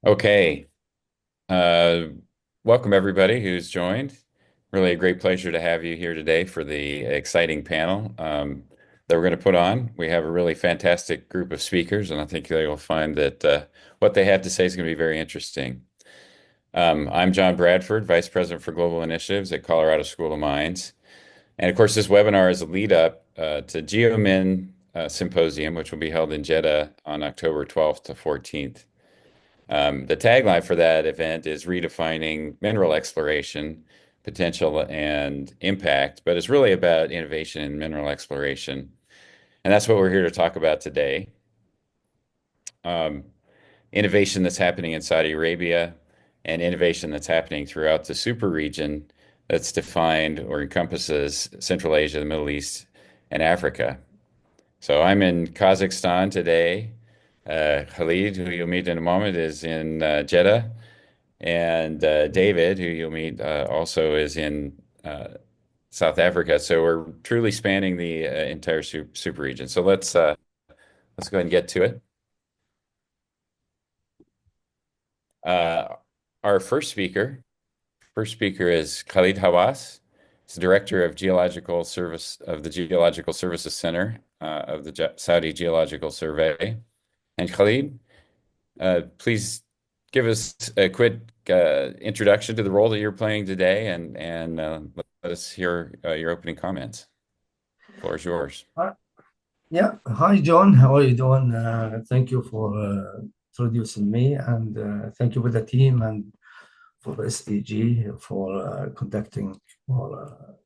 Okay. Uh, Welcome everybody who's joined. Really a great pleasure to have you here today for the exciting panel that we're going to put on. We have a really fantastic group of speakers, and I think they will find that what they have to say is going to be very interesting. I'm John Bradford, Vice President for Global Initiatives at Colorado School of Mines. And of course, this webinar is a lead up to GEOMIN Symposium, which will be held in Jeddah on October 12th to 14th. The tagline for that event is redefining mineral exploration, potential, and impact, but it's really about innovation in mineral exploration. And that's what we're here to talk about today. Um, Innovation that's happening in Saudi Arabia and innovation that's happening throughout the super region that's defined or encompasses Central Asia, the Middle East, and Africa. So I'm in Kazakhstan today. Khalid, who you'll meet in a moment, is in Jeddah. And David, who you'll meet, also is in South Africa. So we're truly spanning the entire super region. So let's go ahead and get to it. Uh, our first speaker is Khalid Hawass. He's the director of Geological Service of the Geological Services Center of the Saudi Geological Survey. And Khalid, please give us a quick introduction to the role that you're playing today, and let us hear your opening comments. The floor is yours. Uh, Yeah. Hi, John. How are you doing? Thank you for introducing me, and thank you for the team and for SEG for conducting or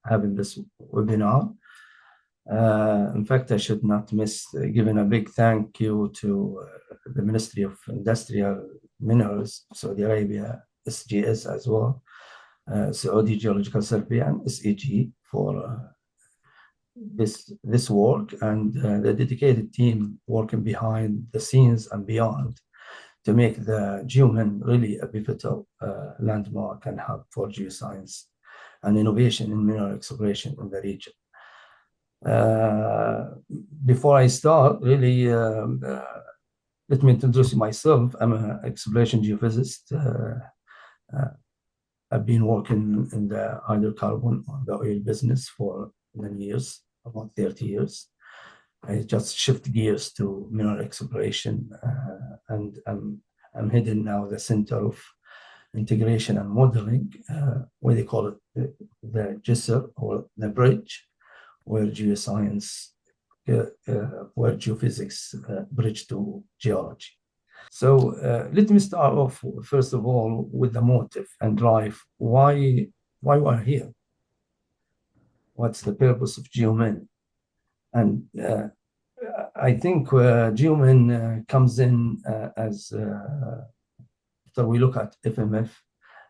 having this webinar. In fact, I should not miss giving a big thank you to the Ministry of Industrial Minerals, Saudi Arabia, SGS as well, Saudi Geological Survey, and SEG for this work and the dedicated team working behind the scenes and beyond to make the GEOMIN really a pivotal landmark and hub for geoscience and innovation in mineral exploration in the region. Uh, Before I start, really, let me introduce myself. I'm an exploration geophysicist. I've been working in the hydrocarbon or the oil business for many years, about 30 years. I just shift gears to mineral exploration, and I'm heading now the Center of Integration and Modeling, what they call it, the GISR or the bridge, where geoscience, where geophysics bridge to geology. So let me start off first of all with the motive and drive. Why we're here? What's the purpose of GeoMin? And I think GeoMin comes in as after we look at FMF,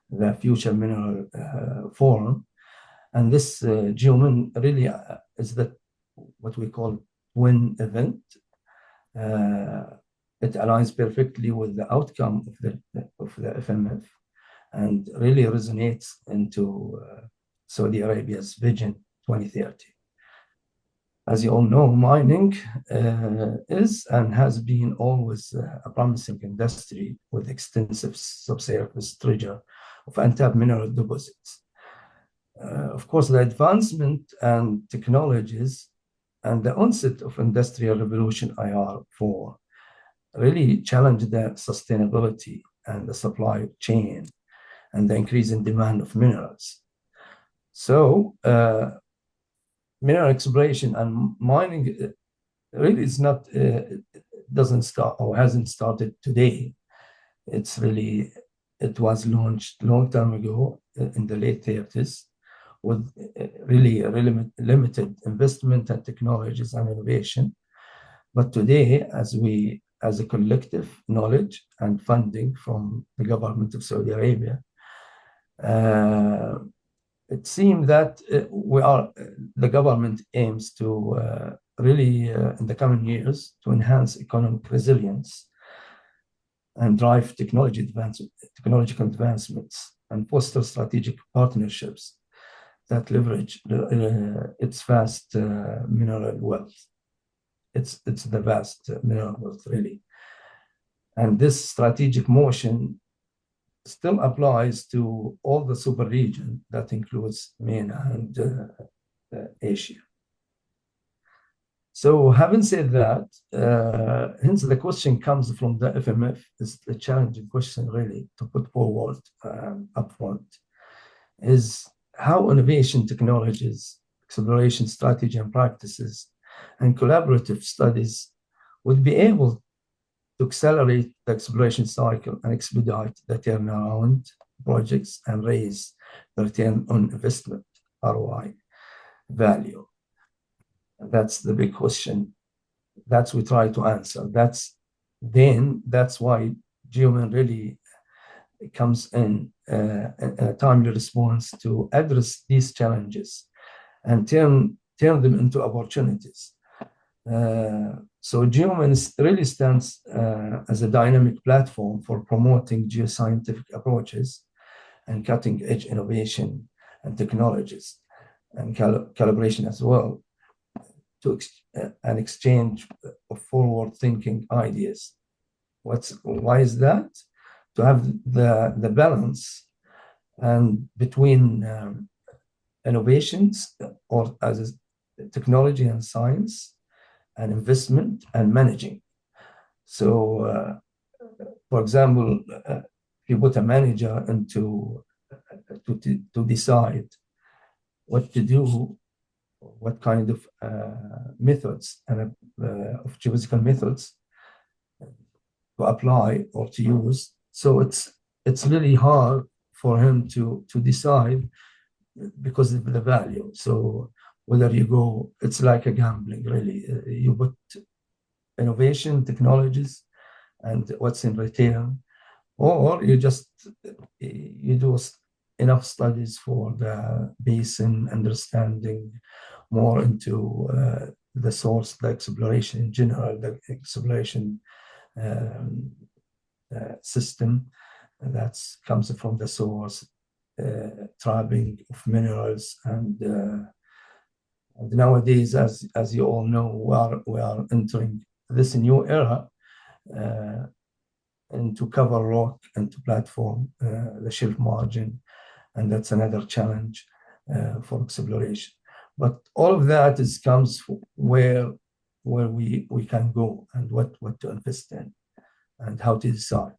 the Future Mineral Forum, and this GeoMin really is the what we call twin event. It aligns perfectly with the outcome of the FMF and really resonates into Saudi Arabia's Vision 2030. As you all know, mining is and has been always a promising industry with extensive subsurface treasure of untapped mineral deposits. Of course, the advancement and technologies and the onset of industrial revolution IR4 really challenged the sustainability and the supply chain and the increase in demand of minerals. So, mineral exploration and mining really is not, doesn't start or hasn't started today. It's really, it was launched a long time ago in the late 30s with really limited investment and technologies and innovation. But today, as a collective knowledge and funding from the government of Saudi Arabia, uh, it seems that the government aims to really, in the coming years, to enhance economic resilience and drive technological advancements and foster strategic partnerships that leverage its vast mineral wealth. It's the vast mineral wealth, really. And this strategic motion still applies to all the super region that includes MENA and Asia. So having said that, hence the question comes from the FMF, is the challenging question really to put forward upfront, is how innovation technologies, exploration strategy and practices, and collaborative studies would be able to accelerate the exploration cycle and expedite the turnaround projects and raise the return on investment, ROI, value. That's the big question. That's we try to answer. That's why GEOMIN really comes in a timely response to address these challenges and turn them into opportunities. So GEOMIN really stands as a dynamic platform for promoting geoscientific approaches and cutting-edge innovation and technologies and calibration as well to an exchange of forward-thinking ideas. Why is that? To have the balance and between innovations or as technology and science and investment and managing. So, for example, if you put a manager into to decide what to do, what kind of methods and of geophysical methods to apply or to use. So it's really hard for him to decide because of the value. So whether you go, it's like a gambling really. You put innovation, technologies, and what's in return, or you just you do enough studies for the basin understanding more into the source, the exploration in general, the exploration system that comes from the source, trapping of minerals, and nowadays, as you all know, we are entering this new era into cover rock, into platform, the shelf margin, and that's another challenge for exploration. But all of that comes where we can go and what to invest in and how to decide.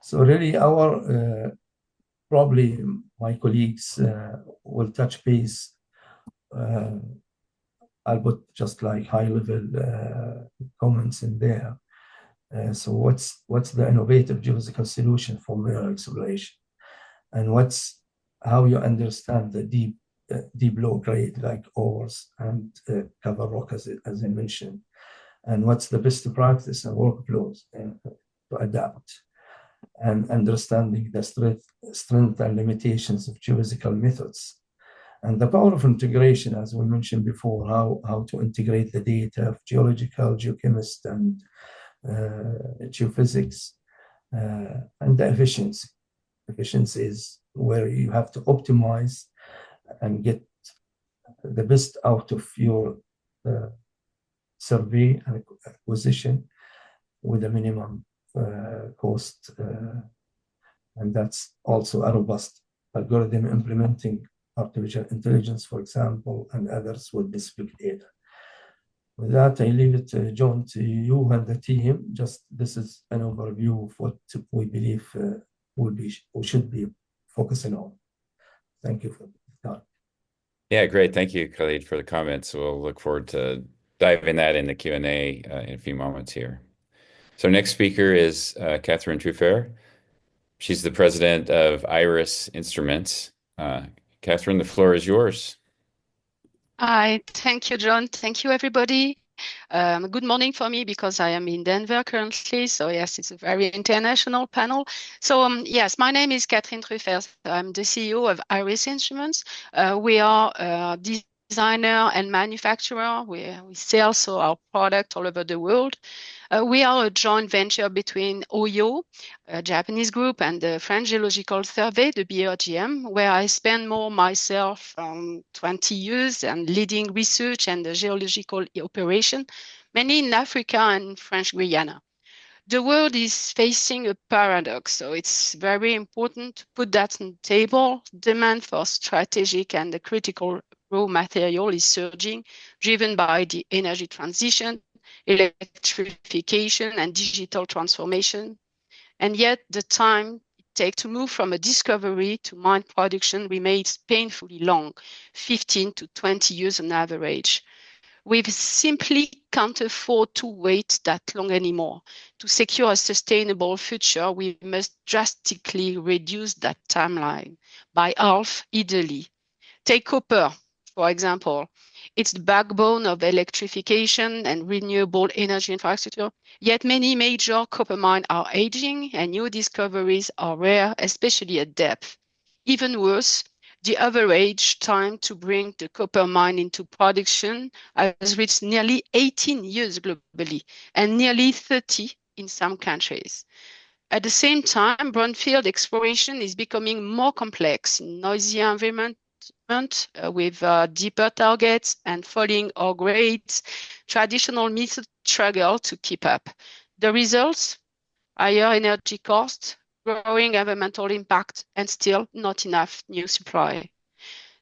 So really our probably my colleagues will touch base. I'll put just like high level comments in there. So what's the innovative geophysical solution for mineral exploration, and how you understand the deep low grade like ores and cover rock as I mentioned, and what's the best practice and workflows to adapt, and understanding the strength and limitations of geophysical methods, and the power of integration, as we mentioned before, how to integrate the data of geological, geochemist, and geophysics, and the efficiency. Efficiency is where you have to optimize and get the best out of your survey and acquisition with a minimum cost. And that's also a robust algorithm implementing artificial intelligence, for example, and others with this big data. With that, I leave it, John, to you and the team. Just this is an overview of what we believe we should be focusing on. Thank you for that. Yeah, great. Thank you, Khalid, for the comments. We'll look forward to diving that in the Q&A in a few moments here. So next speaker is Catherine Trufair. She's the president of Iris Instruments. Catherine, the floor is yours. Hi, thank you, John. Thank you, everybody. Good morning for me because I am in Denver currently. So yes, it's a very international panel. So yes, my name is Catherine Trufair. I'm the CEO of Iris Instruments. We are a designer and manufacturer. We sell our product all over the world. We are a joint venture between OYO, a Japanese group, and the French Geological Survey, the BRGM, where I spend more myself 20 years and leading research and the geological operation, mainly in Africa and French Guiana. The world is facing a paradox, so it's very important to put that on the table. Demand for strategic and critical raw material is surging, driven by the energy transition, electrification, and digital transformation. And yet, the time it takes to move from a discovery to mine production remains painfully long, 15 to 20 years on average. We simply can't afford to wait that long anymore. To secure a sustainable future, we must drastically reduce that timeline by half, ideally. Take copper, for example. It's the backbone of electrification and renewable energy infrastructure. Yet many major copper mines are aging and new discoveries are rare, especially at depth. Even worse, the average time to bring the copper mine into production has reached nearly 18 years globally and nearly 30 in some countries. At the same time, brownfield exploration is becoming more complex in noisy environment with deeper targets and falling ore grades. Traditional methods struggle to keep up. The results? Higher energy costs, growing environmental impact, and still not enough new supply.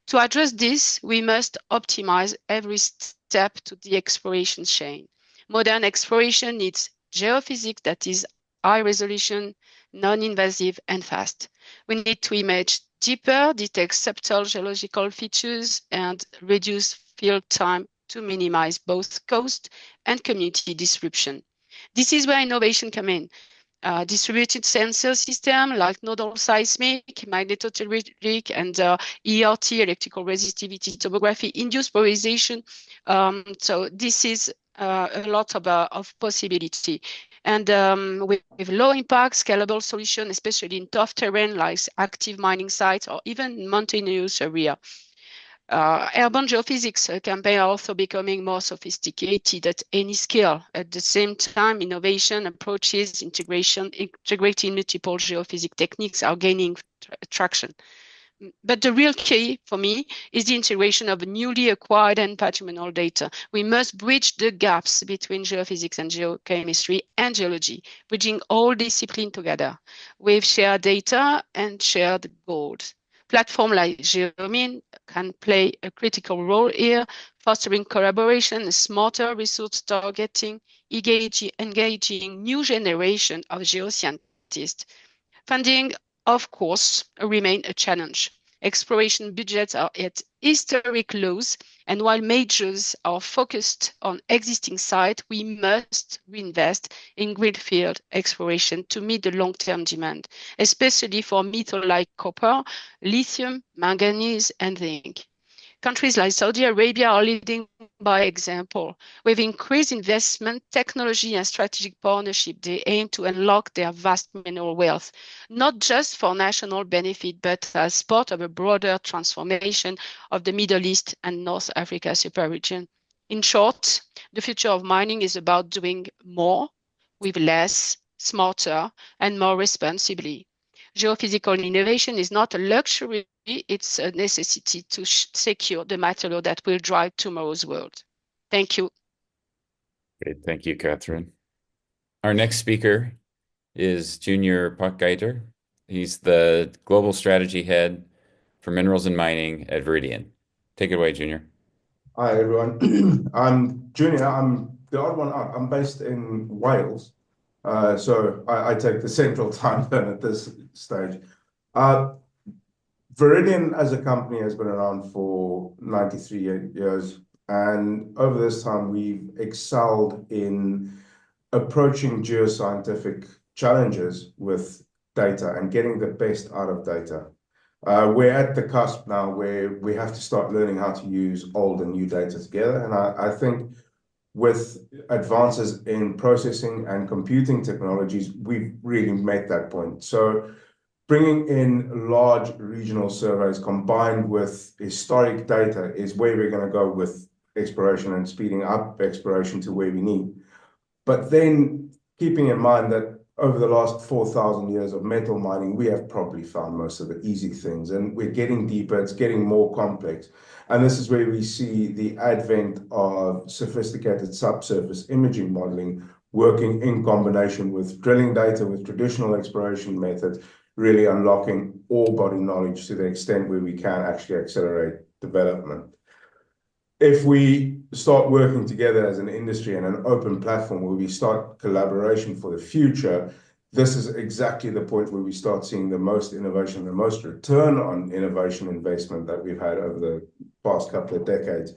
To address this, we must optimize every step to the exploration chain. Modern exploration needs geophysics that is high resolution, non-invasive, and fast. We need to image deeper, detect subtle geological features, and reduce field time to minimize both cost and community disruption. This is where innovation comes in. Distributed sensor system like nodal seismic, magnetotelluric, and ERT, electrical resistivity tomography, induced polarization. So this is a lot of possibility. And with low impact, scalable solution, especially in tough terrain like active mining sites or even mountainous area. Urban geophysics campaigns are also becoming more sophisticated at any scale. At the same time, innovation approaches, integrating multiple geophysics techniques are gaining traction. But the real key for me is the integration of newly acquired and patrimonial data. We must bridge the gaps between geophysics and geochemistry and geology, bridging all disciplines together with shared data and shared goals. Platforms like GEOMIN can play a critical role here, fostering collaboration, smarter resource targeting, engaging new generation of geoscientists. Funding, of course, remain a challenge. Exploration budgets are at historic lows, and while majors are focused on existing sites, we must reinvest in greenfield exploration to meet the long-term demand, especially for metals like copper, lithium, manganese, and zinc. Countries like Saudi Arabia are leading by example. With increased investment, technology, and strategic partnership, they aim to unlock their vast mineral wealth, not just for national benefit, but as part of a broader transformation of the Middle East and North Africa superregion. In short, the future of mining is about doing more with less, smarter, and more responsibly. Geophysical innovation is not a luxury, it's a necessity to secure the material that will drive tomorrow's world. Thank you. Great. Thank you, Catherine. Our next speaker is Junior Pakgaiter. He's the Global Strategy Head for Minerals and Mining at Viridian. Take it away, Junior. Hi, everyone. I'm Junior. I'm the odd one out. I'm based in Wales. So I take the central time zone at this stage. Viridian as a company has been around for 93 years. And over this time, we've excelled in approaching geoscientific challenges with data and getting the best out of data. We're at the cusp now where we have to start learning how to use old and new data together. And I think with advances in processing and computing technologies, we've really met that point. So bringing in large regional surveys combined with historic data is where we're going to go with exploration and speeding up exploration to where we need. But then keeping in mind that over the last 4,000 years of metal mining, we have probably found most of the easy things, and we're getting deeper, it's getting more complex. And this is where we see the advent of sophisticated subsurface imaging modeling, working in combination with drilling data, with traditional exploration methods, really unlocking ore body knowledge to the extent where we can actually accelerate development. If we start working together as an industry and an open platform where we start collaboration for the future, this is exactly the point where we start seeing the most innovation, the most return on innovation investment that we've had over the past couple of decades.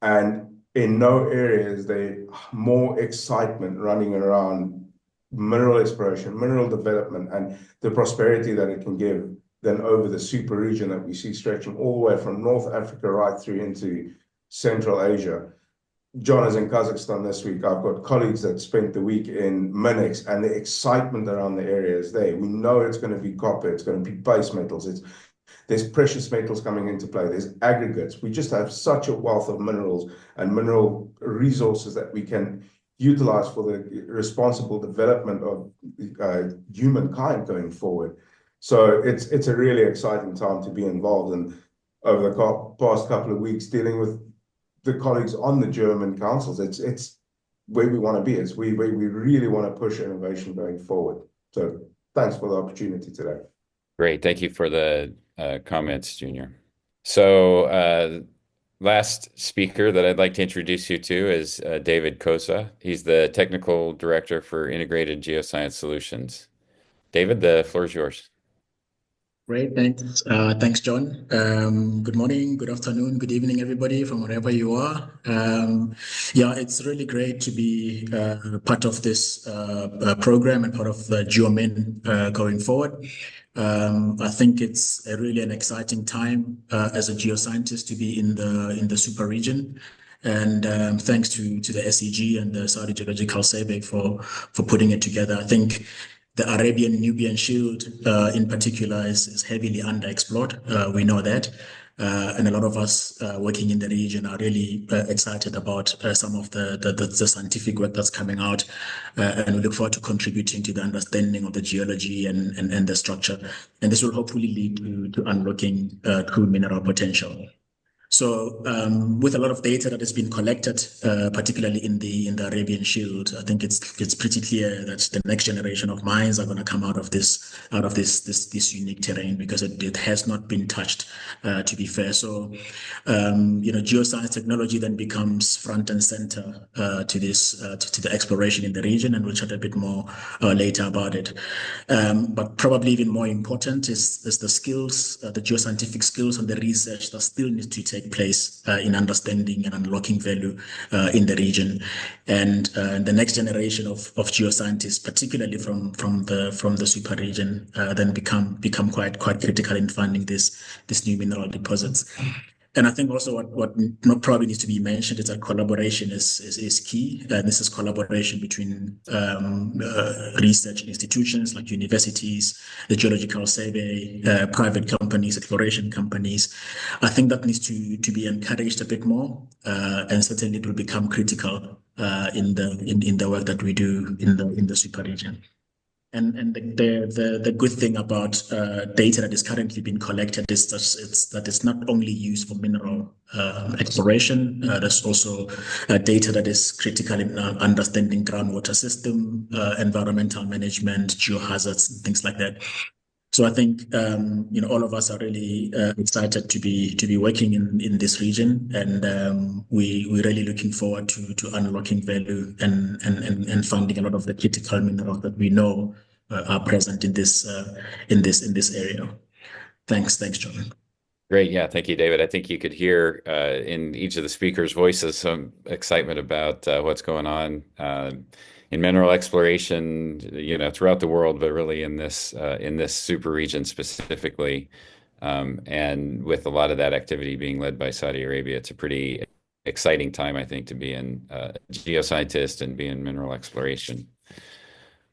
And in no area is there more excitement running around mineral exploration, mineral development, and the prosperity that it can give than over the super region that we see stretching all the way from North Africa right through into Central Asia. John is in Kazakhstan this week. I've got colleagues that spent the week in Minsk, and the excitement around the area is there. We know it's going to be copper, it's going to be base metals, there's precious metals coming into play, there's aggregates. We just have such a wealth of minerals and mineral resources that we can utilize for the responsible development of humankind going forward. So it's a really exciting time to be involved. And over the past couple of weeks, dealing with the colleagues on the German councils, it's where we want to be. It's we really want to push innovation going forward. So thanks for the opportunity today. Great. Thank you for the comments, Junior. So last speaker that I'd like to introduce you to is David Kosa. He's the Technical Director for Integrated Geoscience Solutions. David, the floor is yours. Great, thanks. Thanks, John. Good morning, good afternoon, good evening, everybody, from wherever you are. Yeah, it's really great to be part of this program and part of the GEOMIN going forward. I think it's really an exciting time as a geoscientist to be in the super region. And thanks to the SEG and the Saudi Geological Survey for putting it together. I think the Arabian-Nubian Shield in particular is heavily underexplored. We know that. And a lot of us working in the region are really excited about some of the scientific work that's coming out. And we look forward to contributing to the understanding of the geology and the structure. And this will hopefully lead to unlocking true mineral potential. So with a lot of data that has been collected, particularly in the Arabian Shield, I think it's pretty clear that the next generation of mines are going to come out of this unique terrain because it has not been touched, to be fair. So geoscience technology then becomes front and center to the exploration in the region, and we'll chat a bit more later about it. But probably even more important is the skills, the geoscientific skills and the research that still needs to take place in understanding and unlocking value in the region. And the next generation of geoscientists, particularly from the super region, then become quite critical in finding these new mineral deposits. And I think also what probably needs to be mentioned is that collaboration is key. And this is collaboration between research institutions like universities, the Geological Survey, private companies, exploration companies. I think that needs to be encouraged a bit more, and certainly it will become critical in the work that we do in the super region. And the good thing about data that is currently being collected is that it's not only used for mineral exploration. There's also data that is critical in understanding groundwater system, environmental management, geohazards, and things like that. So I think all of us are really excited to be working in this region, and we're really looking forward to unlocking value and finding a lot of the critical minerals that we know are present in this area. Thanks, John. Great. Yeah. Thank you, David. I think you could hear in each of the speakers' voices some excitement about what's going on in mineral exploration, throughout the world, but really in this super region specifically. And with a lot of that activity being led by Saudi Arabia, it's a pretty exciting time, I think, to be a geoscientist and be in mineral exploration.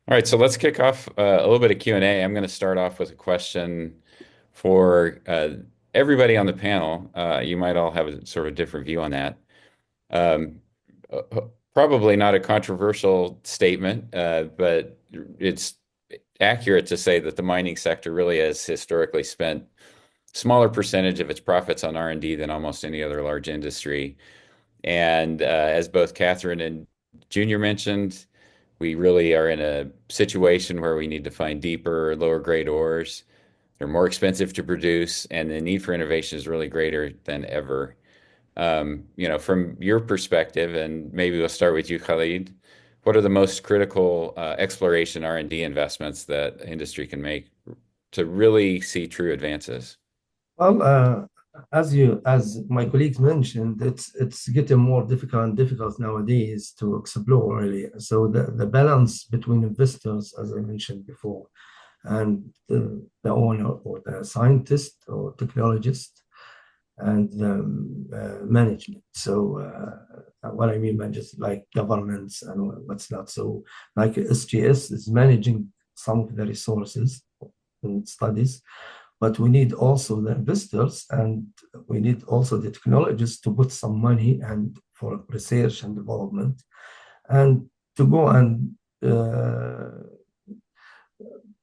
All right, so let's kick off a little bit of Q&A. I'm going to start off with a question for everybody on the panel. You might all have a sort of different view on that. Probably not a controversial statement, but it's accurate to say that the mining sector really has historically spent smaller percentage of its profits on R&D than almost any other large industry. And as both Catherine and Junior mentioned, we really are in a situation where we need to find deeper, lower grade ores. They're more expensive to produce, and the need for innovation is really greater than ever. From your perspective, and maybe we'll start with you, Khalid, what are the most critical exploration R&D investments that industry can make to really see true advances? Well, as my colleagues mentioned, it's getting more difficult nowadays to explore really. So the balance between investors, as I mentioned before, and the owner or the scientist or technologist and management. So what I mean by just like governments and what's not. So like SGS is managing some of the resources and studies, but we need also the investors and we need also the technologists to put some money and for research and development and to go and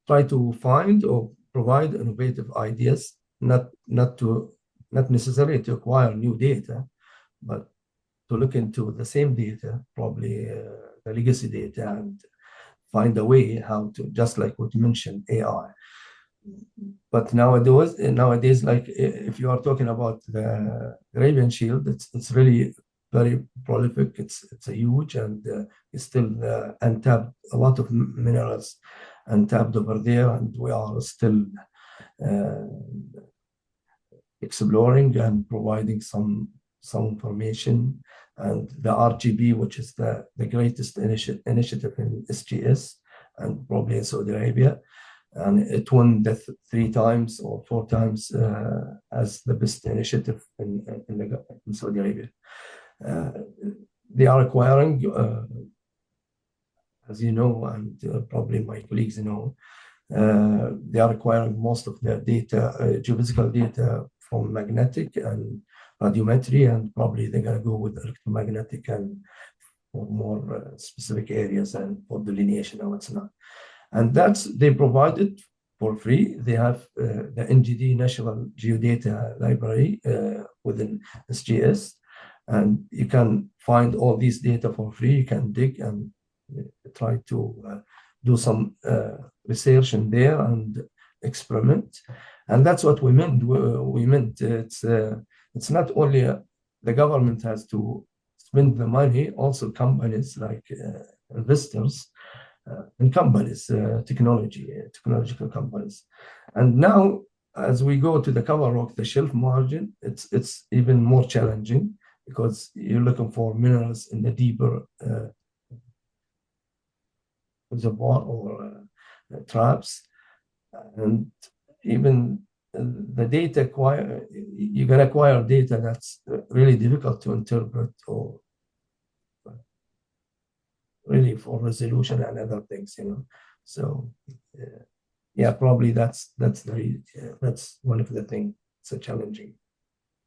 try to find or provide innovative ideas, not necessarily to acquire new data, but to look into the same data, probably the legacy data, and find a way how to, just like what you mentioned, AI. But nowadays, like if you are talking about the Arabian Shield, it's really very prolific. It's a huge and it's still untapped. A lot of minerals untapped over there, and we are still exploring and providing some information. And the RGB, which is the greatest initiative in SGS and probably in Saudi Arabia, and it won the 3 times or 4 times as the best initiative in Saudi Arabia. They are acquiring, as you know, and probably my colleagues know, they are acquiring most of their data, geophysical data from magnetic and radiometry, and probably they're going to go with electromagnetic and for more specific areas and for delineation and what's not. And they provide it for free. They have the NGD National Geodata Library within SGS, and you can find all these data for free. You can dig and try to do some research in there and experiment. And that's what we meant. It's not only the government has to spend the money, also companies like investors in companies, technological companies. And now, as we go to the cover rock, the shelf margin, it's even more challenging because you're looking for minerals in the deeper reservoir or traps, and even the data you can acquire data that's really difficult to interpret or really for resolution and other things, So yeah, probably that's one of the things. It's a challenging.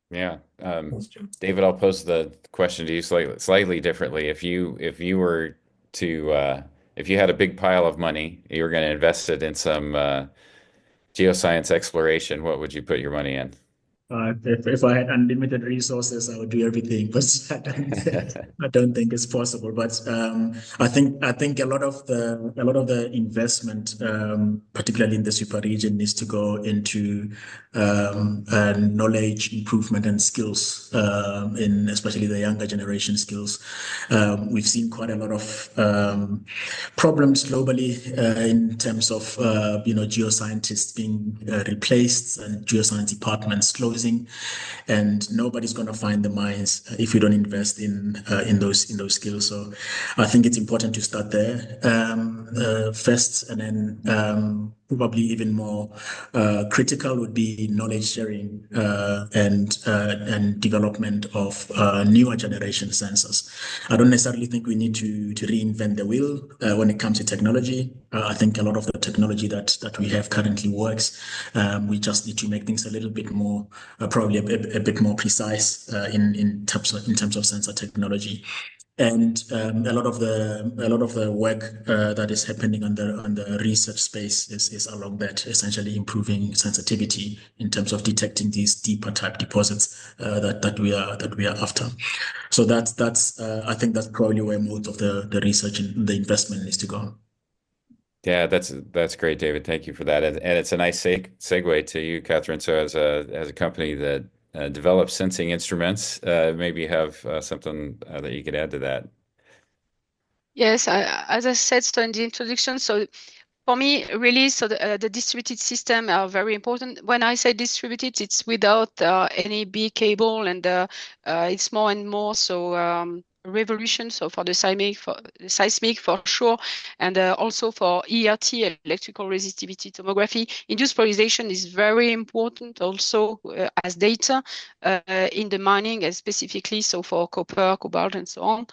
Yeah. David, I'll pose the question to you slightly differently. If you were to if you had a big pile of money, you were going to invest it in some geoscience exploration, what would you put your money in? If I had unlimited resources, I would do everything, but I don't think it's possible. But I think a lot of the investment, particularly in the super region, needs to go into knowledge improvement and skills, in especially the younger generation skills. We've seen quite a lot of problems globally in terms of geoscientists being replaced and geoscience departments closing. And nobody's going to find the mines if you don't invest in those skills. So I think it's important to start there first, and then probably even more critical would be knowledge sharing and development of newer generation sensors. I don't necessarily think we need to reinvent the wheel when it comes to technology. I think a lot of the technology that we have currently works. We just need to make things a little bit more, probably a bit more precise in terms of sensor technology. And a lot of the work that is happening on the research space is along that, essentially improving sensitivity in terms of detecting these deeper type deposits that we are after. So that's I think that's probably where most of the research and the investment needs to go. Yeah, that's great, David. Thank you for that. And it's a nice segue to you, Catherine. So as a company that develops sensing instruments, maybe you have something that you could add to that. Yes, as I said so in the introduction, so for me, really, so the distributed system are very important. When I say distributed, it's without any big cable, and it's more and more so revolution. So for the seismic for sure, and also for ERT, electrical resistivity tomography, induced polarization is very important also as data in the mining, and specifically so for copper, cobalt, and so on.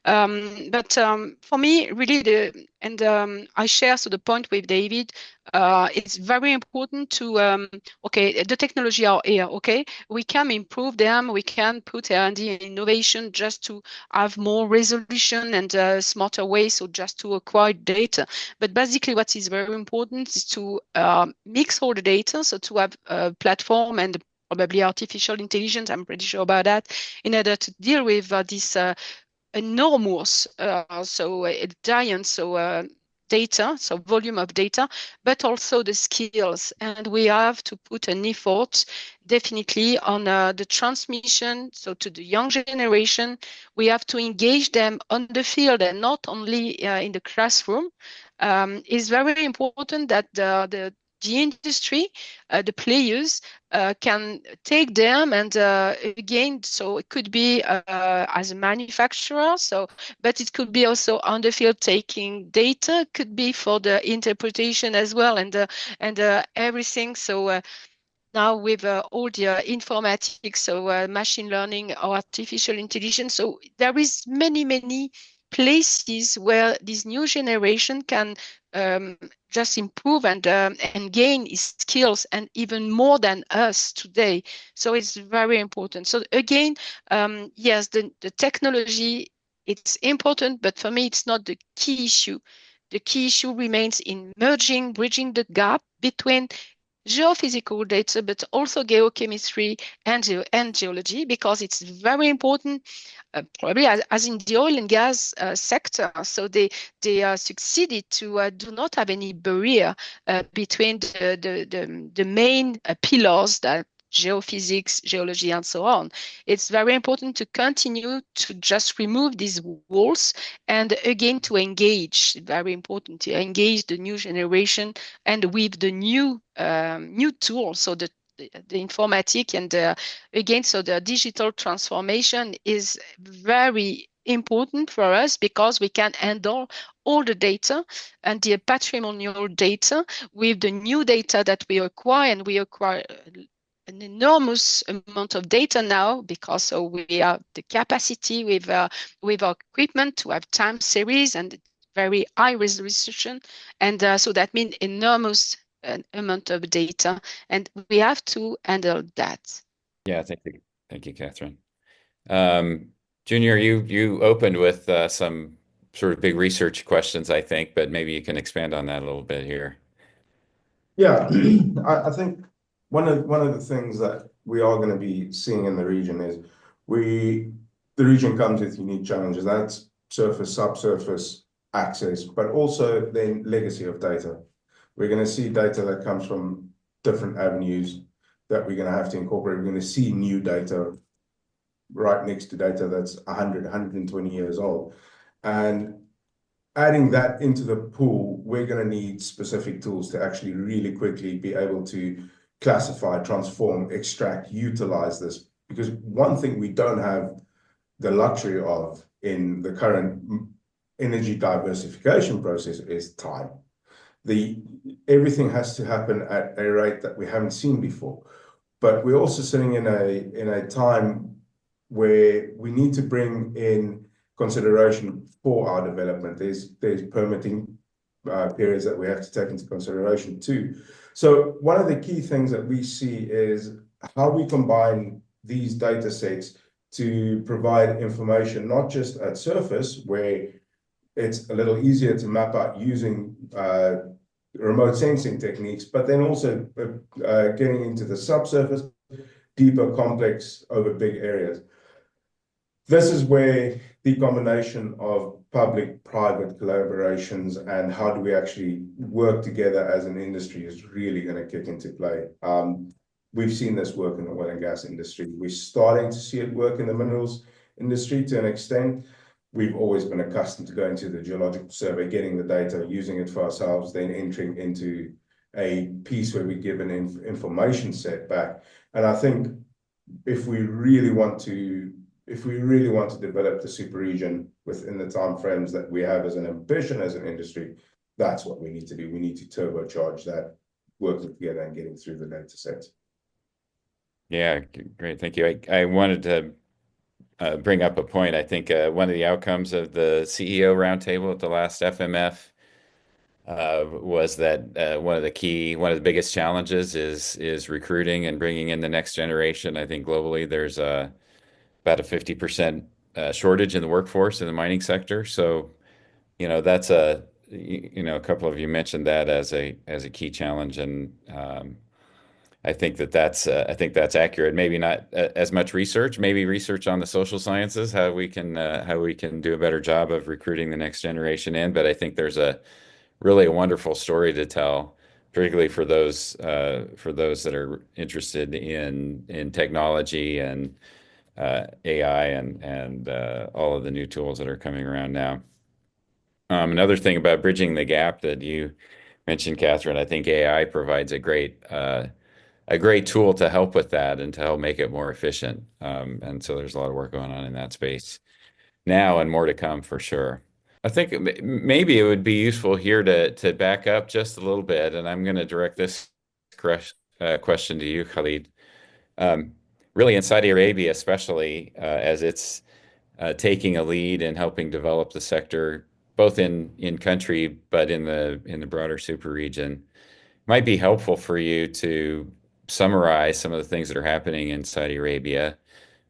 But for me, really, I share so the point with David. It's very important to okay, the technology are here. Okay, we can improve them. We can put R&D and innovation just to have more resolution and smarter ways, so just to acquire data. But basically, what is very important is to mix all the data, so to have a platform and probably artificial intelligence. I'm pretty sure about that, in order to deal with this enormous, giant, data, so volume of data, but also the skills. And we have to put an effort definitely on the transmission. So to the young generation, we have to engage them on the field and not only in the classroom. It's very important that the industry, the players, can take them and again, so it could be as a manufacturer, so but it could be also on the field taking data, could be for the interpretation as well, and everything. So now with all the informatics, so machine learning or artificial intelligence, so there is many places where this new generation can just improve and gain his skills, and even more than us today. So it's very important. So again, yes, the technology, it's important, but for me, it's not the key issue. The key issue remains in bridging the gap between geophysical data, but also geochemistry and geology, because it's very important, probably as in the oil and gas sector. So they succeeded to do not have any barrier between the main pillars, that geophysics, geology, and so on. It's very important to continue to just remove these walls, and again to engage. Very important to engage the new generation, and with the new tools. So the informatic, and again, so the digital transformation is very important for us, because we can handle all the data and the patrimonial data with the new data that we acquire, and we acquire an enormous amount of data now, because so we have the capacity with our equipment to have time series and very high resolution, and so that means enormous amount of data, and we have to handle that. Yeah, thank you, Catherine. Junior, you opened with some sort of big research questions, I think, but maybe you can expand on that a little bit here. Yeah, I think one of the things that we are going to be seeing in the region is the region comes with unique challenges. That's surface, subsurface access, but also then legacy of data. We're going to see data that comes from different avenues that we're going to have to incorporate. We're going to see new data right next to data that's 100, 120 years old. And adding that into the pool, we're going to need specific tools to actually really quickly be able to classify, transform, extract, utilize this. Because one thing we don't have the luxury of in the current energy diversification process is time. Everything has to happen at a rate that we haven't seen before. But we're also sitting in a time where we need to bring in consideration for our development. There's permitting periods that we have to take into consideration too. So one of the key things that we see is how we combine these data sets to provide information, not just at surface, where it's a little easier to map out using remote sensing techniques, but then also getting into the subsurface, deeper, complex, over big areas. This is where the combination of public-private collaborations and how do we actually work together as an industry is really going to kick into play. We've seen this work in the oil and gas industry. We're starting to see it work in the minerals industry to an extent. We've always been accustomed to going to the geological survey, getting the data, using it for ourselves, then entering into a piece where we give an information set back. And I think if we really want to develop the super region within the timeframes that we have as an ambition as an industry, that's what we need to do. We need to turbocharge that, working together and getting through the data sets. Yeah, great. Thank you. I wanted to bring up a point. I think one of the outcomes of the CEO roundtable at the last FMF was that one of the biggest challenges is recruiting and bringing in the next generation. I think globally there's about a 50% shortage in the workforce in the mining sector. So, that's a couple of you mentioned that as a key challenge, and I think that's accurate. Maybe not as much research, maybe research on the social sciences, how we can do a better job of recruiting the next generation in. But I think there's really a wonderful story to tell, particularly for those that are interested in technology and AI and all of the new tools that are coming around now. Another thing about bridging the gap that you mentioned, Catherine, I think AI provides a great tool to help with that and to help make it more efficient. And so there's a lot of work going on in that space now and more to come for sure. I think maybe it would be useful here to back up just a little bit, and I'm going to direct this question to you, Khalid. Really in Saudi Arabia, especially as it's taking a lead in helping develop the sector, both in country but in the broader super region, might be helpful for you to summarize some of the things that are happening in Saudi Arabia.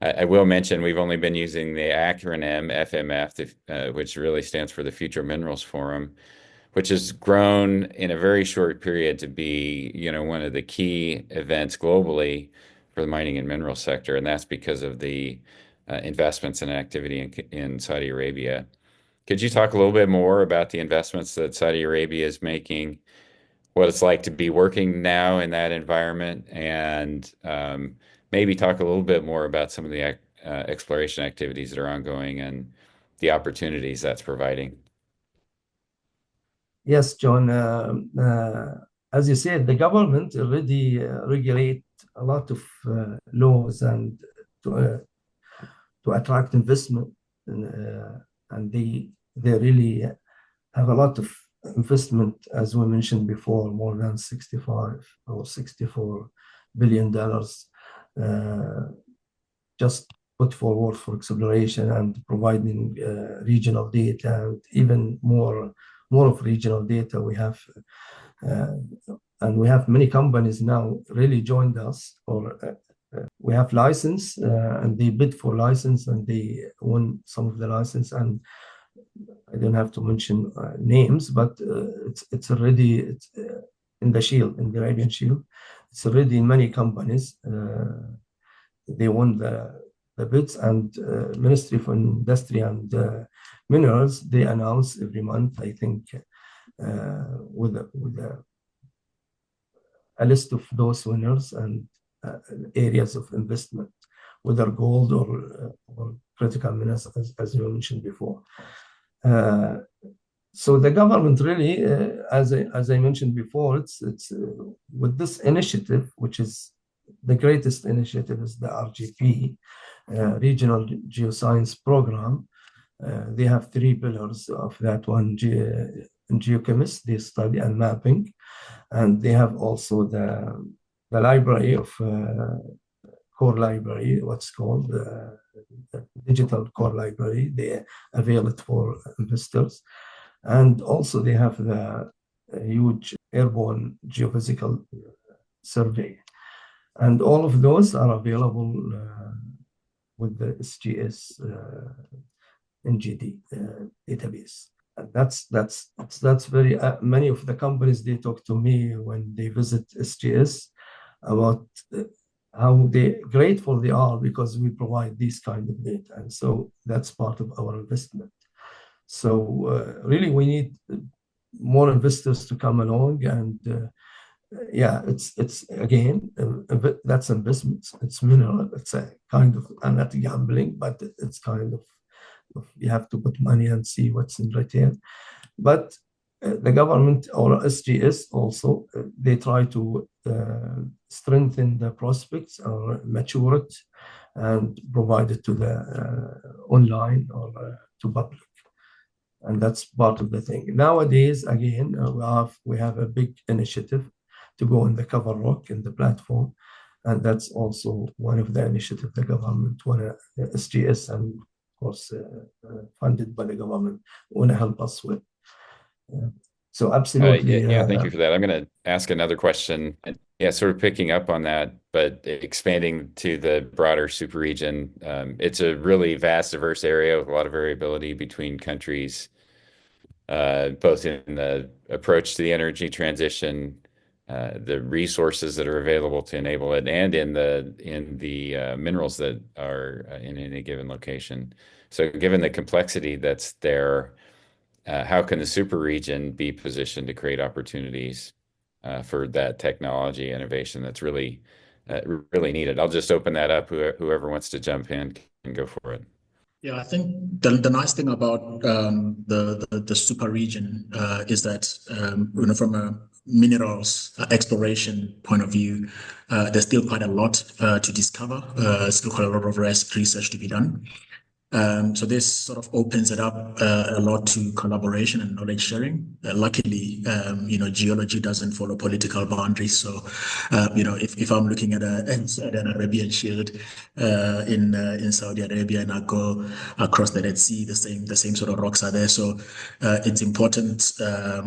I will mention we've only been using the acronym FMF, which really stands for the Future Minerals Forum, which has grown in a very short period to be, one of the key events globally for the mining and mineral sector, and that's because of the investments and activity in Saudi Arabia. Could you talk a little bit more about the investments that Saudi Arabia is making, what it's like to be working now in that environment, and maybe talk a little bit more about some of the exploration activities that are ongoing and the opportunities that's providing? Yes, John. As you said, the government already regulate a lot of laws and to attract investment, and they really have a lot of investment, as we mentioned before, more than 65 or 64 billion dollars just put forward for exploration and providing regional data, and even more of regional data we have. And we have many companies now really joined us, or we have license, and they bid for license and they won some of the license. And I don't have to mention names, but it's already in the Shield, in the Arabian Shield. It's already many companies. They won the bids, and Ministry for Industry and Minerals, they announce every month, I think, with a list of those winners and areas of investment, whether gold or critical minerals, as you mentioned before. So the government really, as I mentioned before, it's with this initiative, which is the greatest initiative, is the RGP, Regional Geoscience Program. They have three pillars of that one: geochemists, they study and mapping, and they have also the library of core library, what's called the digital core library. They avail it for investors, and also they have the huge airborne geophysical survey, and all of those are available with the SGS NGD database. And that's very many of the companies, they talk to me when they visit SGS about how grateful they are because we provide these kind of data. And so that's part of our investment. So really we need more investors to come along, and yeah, it's again, that's investments. It's mineral. It's a kind of, not gambling, but it's kind of you have to put money and see what's in return. But the government or SGS also, they try to strengthen the prospects or mature it and provide it to the online or to public. And that's part of the thing. Nowadays, again, we have a big initiative to go in the cover rock in the platform. And that's also one of the initiatives the government, SGS, and of course, funded by the government, want to help us with. So absolutely. Yeah, thank you for that. I'm going to ask another question. Yeah, sort of picking up on that, but expanding to the broader super region. It's a really vast, diverse area with a lot of variability between countries, both in the approach to the energy transition, the resources that are available to enable it, and in the minerals that are in any given location. So, given the complexity that's there, how can the super region be positioned to create opportunities for that technology innovation that's really needed? I'll just open that up. Whoever wants to jump in can go for it. Yeah, I think the nice thing about the super region is that from a minerals exploration point of view, there's still quite a lot to discover. Still quite a lot of research to be done. So this sort of opens it up a lot to collaboration and knowledge sharing. Luckily, geology doesn't follow political boundaries. So, if I'm looking at an Arabian shield in Saudi Arabia and I go across the Red Sea, the same sort of rocks are there. So it's important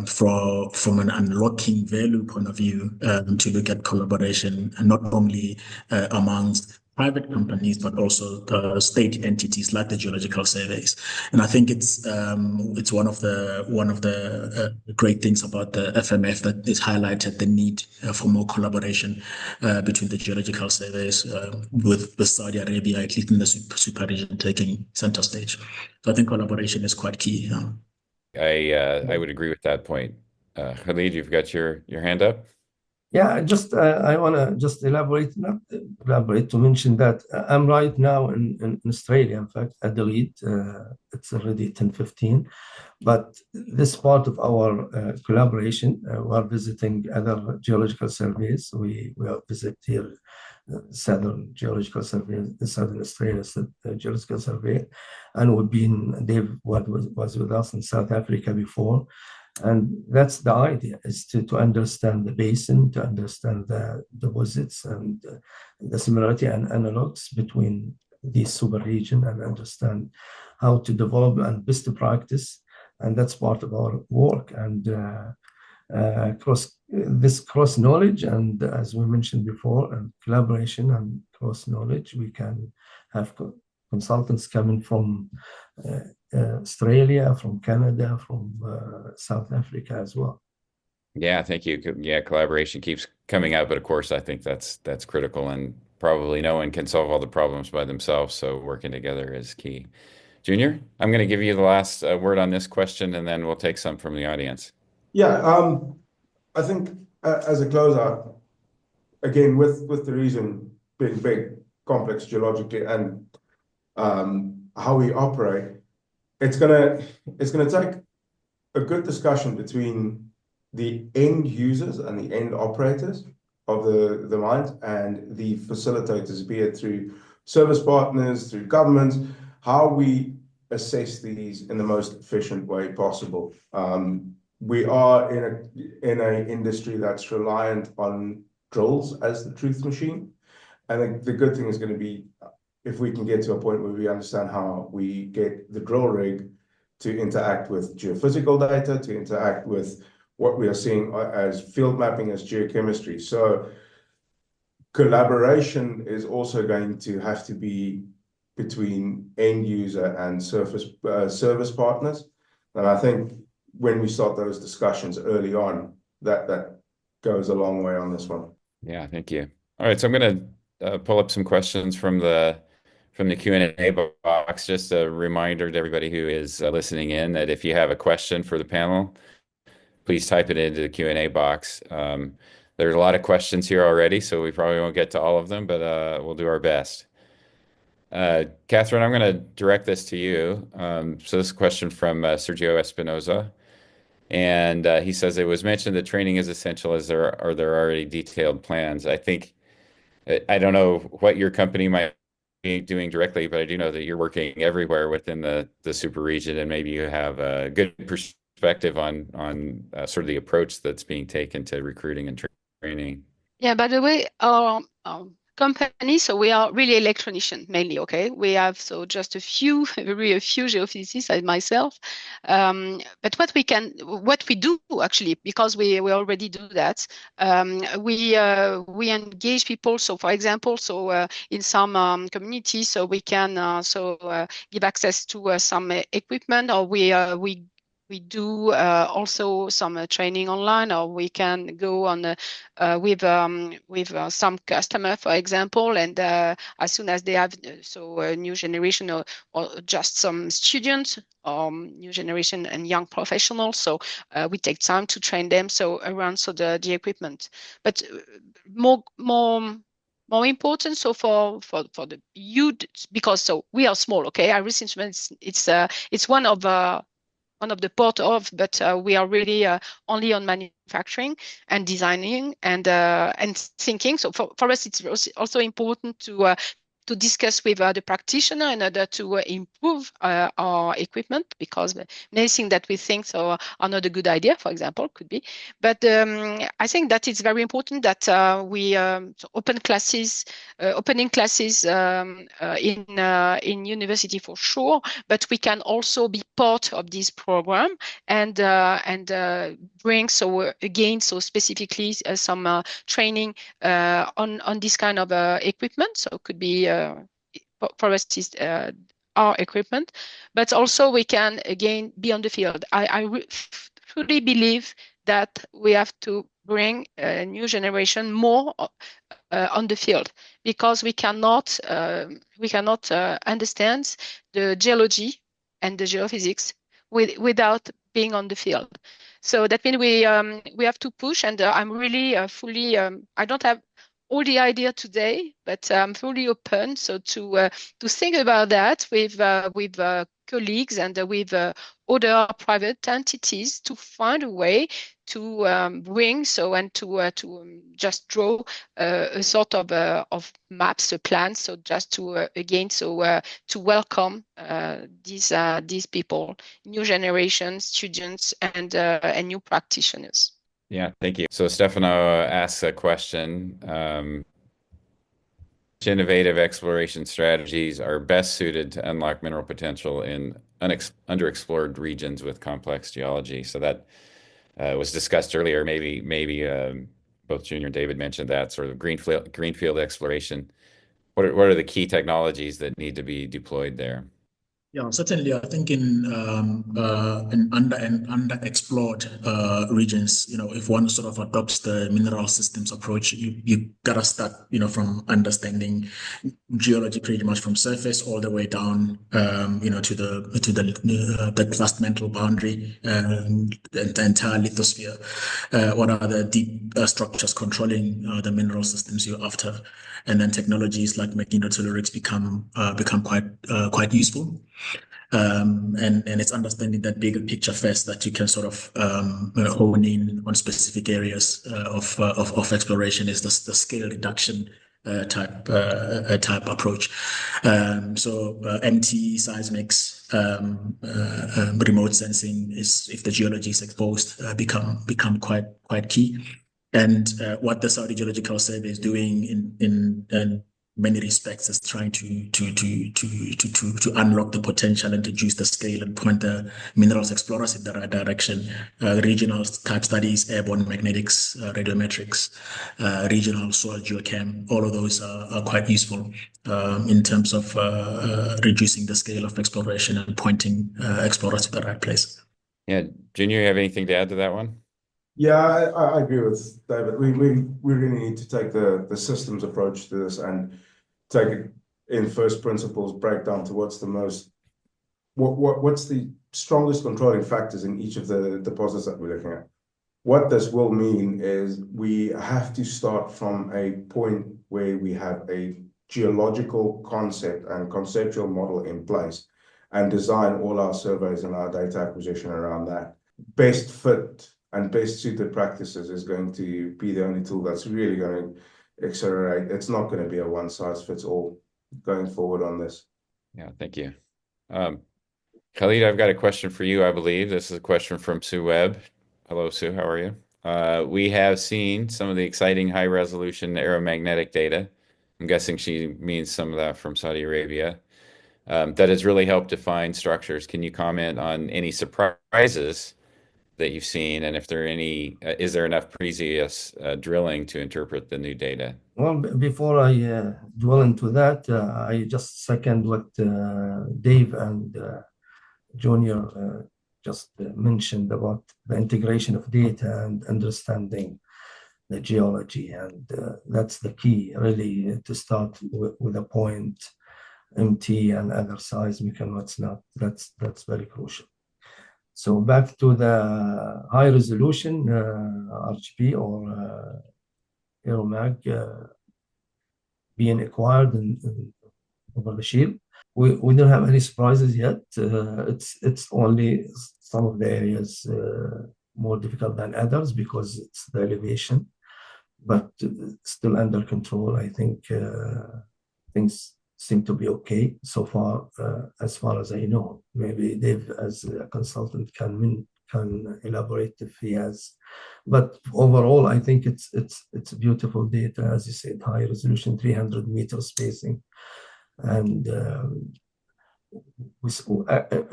from an unlocking value point of view to look at collaboration, and not only amongst private companies, but also state entities like the geological surveys. And I think it's one of the great things about the FMF that is highlighted the need for more collaboration between the geological surveys with Saudi Arabia, at least in the super region, taking center stage. So I think collaboration is quite key. I would agree with that point. Khalid, you've got your hand up. Yeah, just I want to just to mention that I'm right now in Australia, in fact, Adelaide. It's already 10:15, but this part of our collaboration, we are visiting other geological surveys. We are visit here Southern Geological Survey, the Southern Australia Geological Survey, and Dave was with us in South Africa before. And that's the idea, is to understand the basin, to understand the deposits and the similarity and analogs between these super region, and understand how to develop and best practice. And that's part of our work. And cross knowledge, and as we mentioned before, and collaboration and cross knowledge, we can have consultants coming from Australia, from Canada, from South Africa as well. Yeah, thank you. Yeah, collaboration keeps coming up, but of course, I think that's critical, and probably no one can solve all the problems by themselves. So working together is key. Junior, I'm going to give you the last word on this question, and then we'll take some from the audience. Yeah, I think as a closeout, again, with the region being big, complex geologically, and how we operate, it's gonna take a good discussion between the end users and the end operators of the mines and the facilitators, be it through service partners, through governments, how we assess these in the most efficient way possible. We are in an industry that's reliant on drills as the truth machine. And the good thing is going to be if we can get to a point where we understand how we get the drill rig to interact with geophysical data, to interact with what we are seeing as field mapping, as geochemistry. So collaboration is also going to have to be between end user and service partners. And I think when we start those discussions early on, that goes a long way on this one. Yeah, thank you. All right, so I'm going to pull up some questions from the Q&A box. Just a reminder to everybody who is listening in that if you have a question for the panel, please type it into the Q&A box. There's a lot of questions here already, so we probably won't get to all of them, but we'll do our best. Catherine, I'm going to direct this to you. So this is a question from Sergio Espinoza. And he says it was mentioned that training is essential as there are already detailed plans. I think I don't know what your company might be doing directly, but I do know that you're working everywhere within the super region, and maybe you have a good perspective on sort of the approach that's being taken to recruiting and training. Yeah, by the way, our company, so we are really electronician mainly, okay? We have just a few, very a few geophysicists like myself. But what we do actually, because we already do that, we engage people. So for example, in some communities, so we can give access to some equipment, or we do also some training online, or we can go on with some customer, for example, and as soon as they have a new generation or just some students or new generation and young professionals, so we take time to train them around the equipment. But more important, so for the youth, because we are small, okay? Iris Instruments, it's one of the port of, but we are really only on manufacturing and designing and thinking. So for us, it's also important to discuss with the practitioner in order to improve our equipment, because many things that we think are not a good idea, for example, could be. But I think that it's very important that we opening classes in university for sure, but we can also be part of this program and bring again specifically some training on this kind of equipment. So it could be for us is our equipment, but also we can again be on the field. I truly believe that we have to bring a new generation more on the field, because we cannot understand the geology and the geophysics without being on the field. So that means we have to push, and I'm really fully. I don't have all the idea today, but I'm fully open to think about that with colleagues and with other private entities to find a way to bring and to just draw a sort of maps, a plan, so just to again to welcome these people, new generation students and new practitioners. Yeah, thank you. So Stefano asks a question. Which innovative exploration strategies are best suited to unlock mineral potential in underexplored regions with complex geology? So that was discussed earlier. Maybe both Junior and David mentioned that sort of greenfield exploration. What are the key technologies that need to be deployed there? Yeah, certainly. I think in underexplored regions, if one sort of adopts the mineral systems approach, you gotta start, from understanding geology pretty much from surface all the way down, to the crust mantle boundary, the entire lithosphere. What are the deep structures controlling the mineral systems you're after? And then technologies like magnetotellurics become quite useful. And it's understanding that bigger picture first, that you can sort of hone in on specific areas of exploration, is the scale reduction type approach. MT seismics, remote sensing is, if the geology is exposed, become quite key. And what the Saudi Geological Survey is doing in many respects is trying to unlock the potential and reduce the scale and point the minerals explorers in the right direction. Regional type studies, airborne magnetics, radiometrics, regional soil geochem, all of those are quite useful in terms of reducing the scale of exploration and pointing explorers to the right place. Yeah, Junior, you have anything to add to that one? Yeah, I agree with David. We really need to take the systems approach to this and take it in first principles, break down to what's the strongest controlling factors in each of the deposits that we're looking at. What this will mean is we have to start from a point where we have a geological concept and conceptual model in place and design all our surveys and our data acquisition around that. Best fit and best suited practices is going to be the only tool that's really going to accelerate. It's not going to be a one size fits all going forward on this. Yeah, thank you. Khalid, I've got a question for you, I believe. This is a question from Sue Webb. Hello, Sue, how are you? We have seen some of the exciting high resolution aeromagnetic data. I'm guessing she means some of that from Saudi Arabia. That has really helped define structures. Can you comment on any surprises that you've seen, and if there are any, is there enough previous drilling to interpret the new data? Well, before I dwell into that, I just second what Dave and Junior just mentioned about the integration of data and understanding the geology, and that's the key, really, to start with a point, MT and other seismic and what's not. That's very crucial. So back to the high resolution RGB or Aeromag being acquired over the shield. We don't have any surprises yet. It's only some of the areas more difficult than others because it's the elevation, but still under control. I think things seem to be okay so far, as far as I know. Maybe Dave, as a consultant, can elaborate if he has. But overall, I think it's beautiful data, as you said, high resolution, 300-meter spacing, and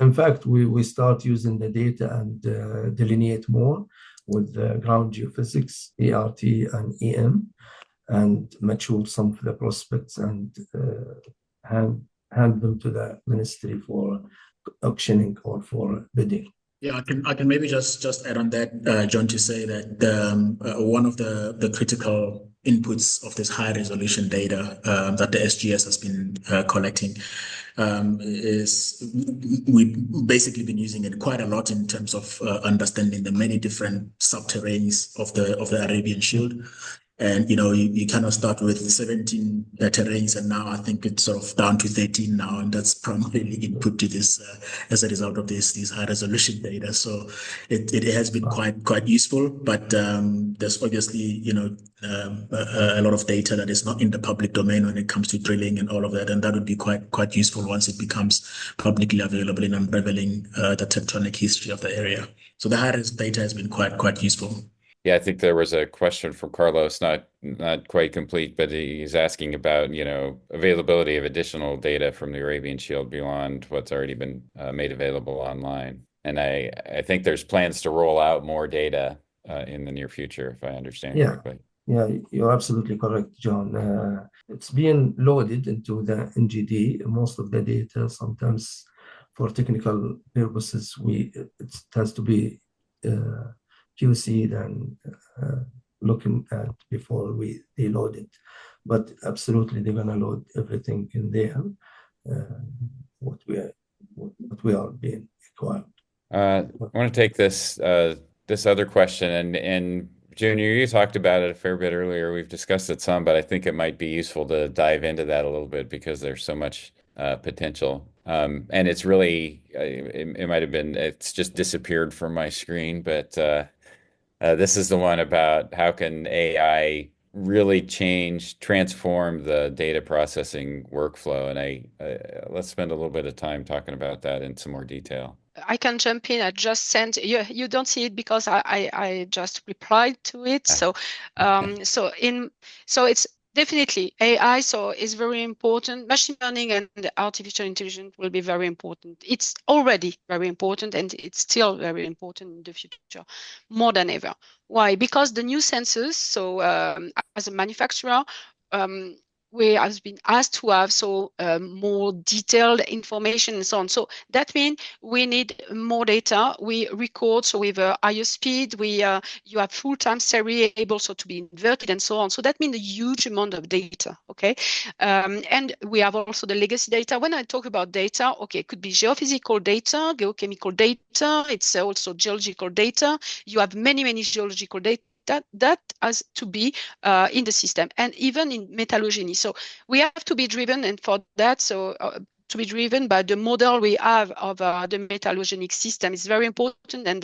in fact, we start using the data and delineate more with ground geophysics, ERT and EM, and mature some of the prospects and hand them to the ministry for auctioning or for bidding. Yeah, I can maybe just add on that, John, to say that one of the critical inputs of this high resolution data that the SGS has been collecting is we've basically been using it quite a lot in terms of understanding the many different subterranes of the Arabian Shield. And, you kind of start with 17 terrains, and now I think it's sort of down to 13 now. And that's primarily input to this as a result of these high resolution data. So it has been quite useful, but there's obviously, a lot of data that is not in the public domain when it comes to drilling and all of that. And that would be quite useful once it becomes publicly available in unraveling the tectonic history of the area. So the high res data has been quite useful. Yeah, I think there was a question from Carlos, not quite complete, but he's asking about, availability of additional data from the Arabian Shield beyond what's already been made available online. And I think there's plans to roll out more data in the near future, if I understand correctly. Yeah, you're absolutely correct, John. It's being loaded into the NGD. Most of the data, sometimes for technical purposes, it has to be QC'd and looking at before they load it. But absolutely, they're going to load everything in there, what we are being required. I want to take this other question, and Junior, you talked about it a fair bit earlier. We've discussed it some, but I think it might be useful to dive into that a little bit because there's so much potential. And it's really, it might have been, it's just disappeared from my screen, but this is the one about how can AI really transform the data processing workflow. And let's spend a little bit of time talking about that in some more detail. I can jump in. I just sent you don't see it because I just replied to it. So it's Definitely, AI is very important. Machine learning and artificial intelligence will be very important. It's already very important, and it's still very important in the future, more than ever. Why? Because the new sensors. So, as a manufacturer, um, we have been asked to have more detailed information and so on. So that means we need more data. We record with a higher speed. You have full-time series able to be inverted and so on. So that means a huge amount of data. Okay, and we have also the legacy data. When I talk about data, okay, it could be geophysical data, geochemical data. It's also geological data. You have many geological data that has to be in the system, and even in metallurgy. So we have to be driven, and for that, to be driven by the model we have of the metallurgic system is very important. And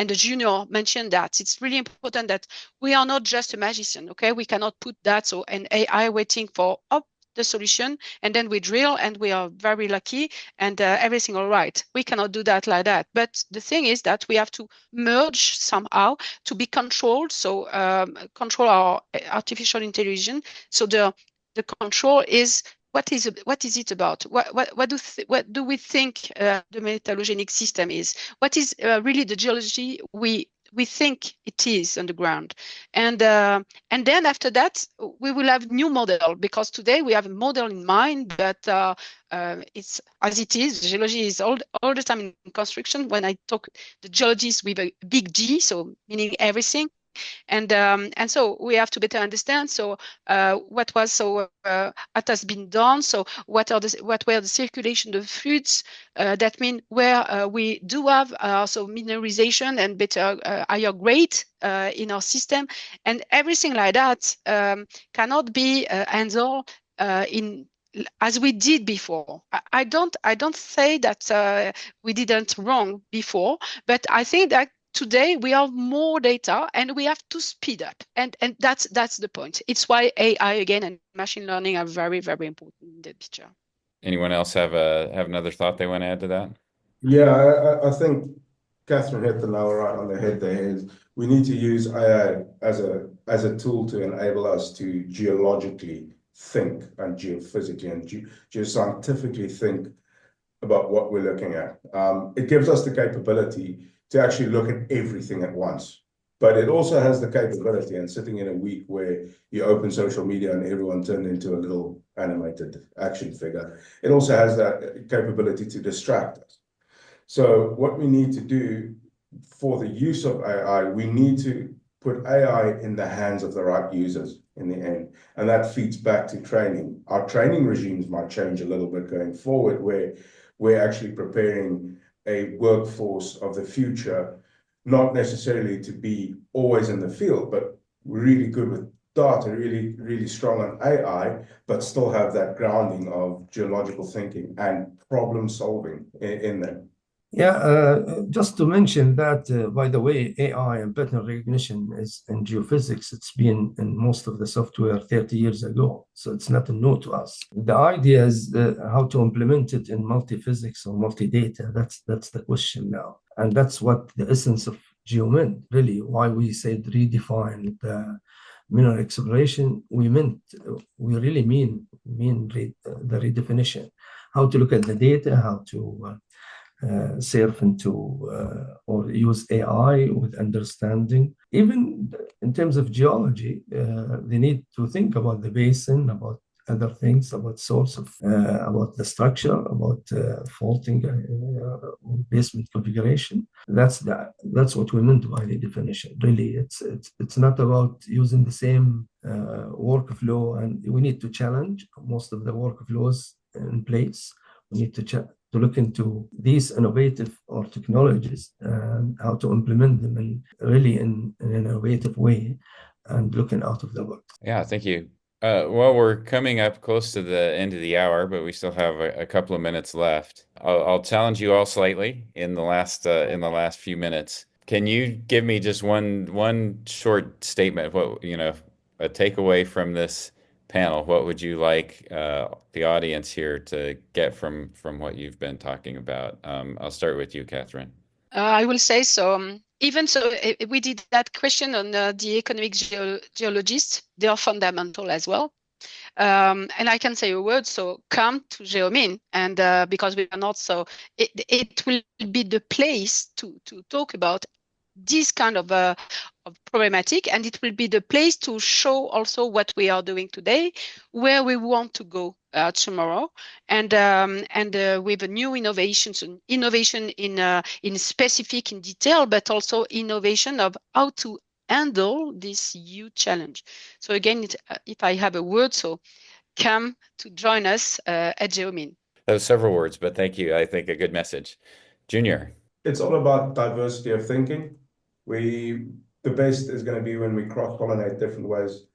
the junior mentioned that it's really important that we are not just a magician. Okay, we cannot put that an AI waiting for the solution, and then we drill and we are very lucky and everything all right. We cannot do that like that. But the thing is that we have to merge somehow to be controlled. So control our artificial intelligence. So the control is what is it about? What do we think the metallurgic system is? What is really the geology we think it is on the ground? And then after that, we will have new model, because today we have a model in mind, but it's as it is. Geology is all the time in construction. When I talk the geologist with a big G, so meaning everything. And so we have to better understand what has been done. So what were the circulation of fluids, that mean where we do have mineralization and better higher grade in our system, and everything like that cannot be handled in as we did before. I don't say that we didn't wrong before, but I think that today we have more data and we have to speed up, and that's the point. It's why AI again and machine learning are very important in the picture. Anyone else have another thought they want to add to that? Yeah, I think Catherine hit the nail right on the head there. Is we need to use AI as a tool to enable us to geologically think and geophysically and geoscientifically think about what we're looking at. It gives us the capability to actually look at everything at once. But it also has the capability, and sitting in a week where you open social media and everyone turned into a little animated action figure, it also has that capability to distract us. So what we need to do for the use of AI, we need to put AI in the hands of the right users in the end. And that feeds back to training. Our training regimes might change a little bit going forward, where we're actually preparing a workforce of the future, not necessarily to be always in the field, but really good with data, really strong on AI, but still have that grounding of geological thinking and problem solving in them. Yeah, just to mention that, by the way, AI and pattern recognition is in geophysics. It's been in most of the software 30 years ago, so it's not new to us. The idea is how to implement it in multi-physics or multi-data. That's the question now, and that's what the essence of GEOMIN, really, why we said redefine the mineral exploration. We really mean the redefinition, how to look at the data, how to surf into or use AI with understanding. Even in terms of geology, they need to think about the basin, about other things, about source of, about the structure, about faulting, basement configuration. That's what we meant by the definition. Really, it's not about using the same workflow, and we need to challenge most of the workflows in place. We need to look into these innovative or technologies and how to implement them in an innovative way and looking out of the box. Yeah, thank you. Well, we're coming up close to the end of the hour, but we still have a couple of minutes left. I'll challenge you all slightly in the last few minutes. Can you give me just one short statement? What, a takeaway from this panel? What would you like the audience here to get from what you've been talking about? I'll start with you, Catherine. I will say so. Even so, we did that question on the economic geologists. They are fundamental as well. And I can say a word, so come to GEOMIN, and because we are not, so it will be the place to talk about this kind of problematic, and it will be the place to show also what we are doing today, where we want to go tomorrow, and with new innovations, and innovation in specific, in detail, but also innovation of how to handle this huge challenge. So again, if I have a word, so come to join us at GEOMIN. That was several words, but thank you. I think a good message. Junior. It's all about diversity of thinking. The best is going to be when we cross-pollinate different ways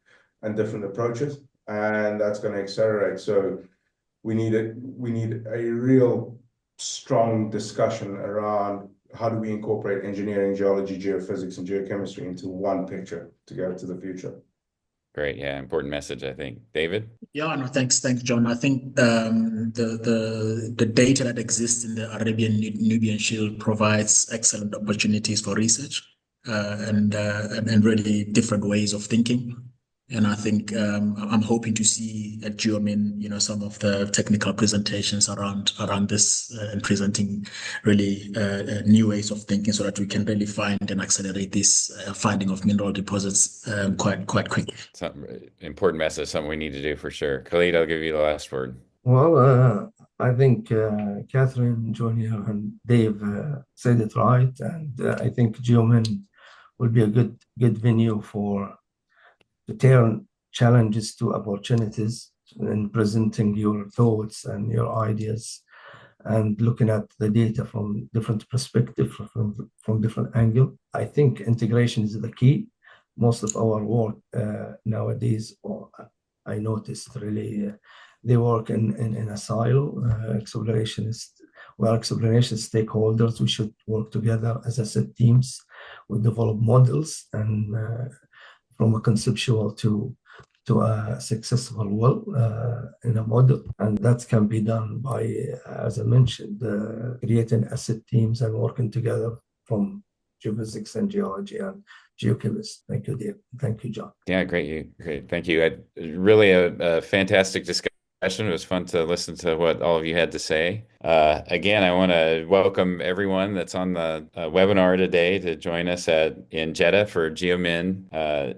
and different approaches, and that's going to accelerate. So we need a real strong discussion around how do we incorporate engineering, geology, geophysics, and geochemistry into one picture to go to the future. Great. Yeah, important message, I think. David? Yeah, no, thanks, John. I think the data that exists in the Arabian Nubian Shield provides excellent opportunities for research and really different ways of thinking. And I think I'm hoping to see at GEOMIN, some of the technical presentations around this and presenting really new ways of thinking, so that we can really find and accelerate this finding of mineral deposits quite quickly. Important message, something we need to do for sure. Khalid, I'll give you the last word. Well, I think Catherine, Junior, and Dave said it right, and I think GEOMIN will be a good venue to turn challenges to opportunities in presenting your thoughts and your ideas and looking at the data from different perspectives, from different angle. I think integration is the key. Most of our work nowadays, or I noticed really, they work in a silo. We are exploration stakeholders. We should work together as asset teams. We develop models, and from a conceptual to a successful well in a model, and that can be done by, as I mentioned, creating asset teams and working together from geophysics and geology and geochemists. Thank you, Dave. Thank you, John. Yeah, great. Thank you. Really a fantastic discussion. It was fun to listen to what all of you had to say. Again, I want to welcome everyone that's on the webinar today to join us in Jeddah for GEOMIN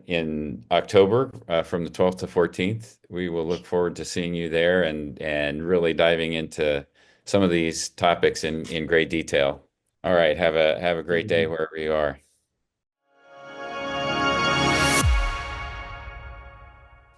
in October from the 12th to 14th. We will look forward to seeing you there and really diving into some of these topics in great detail. All right, have a great day wherever you are.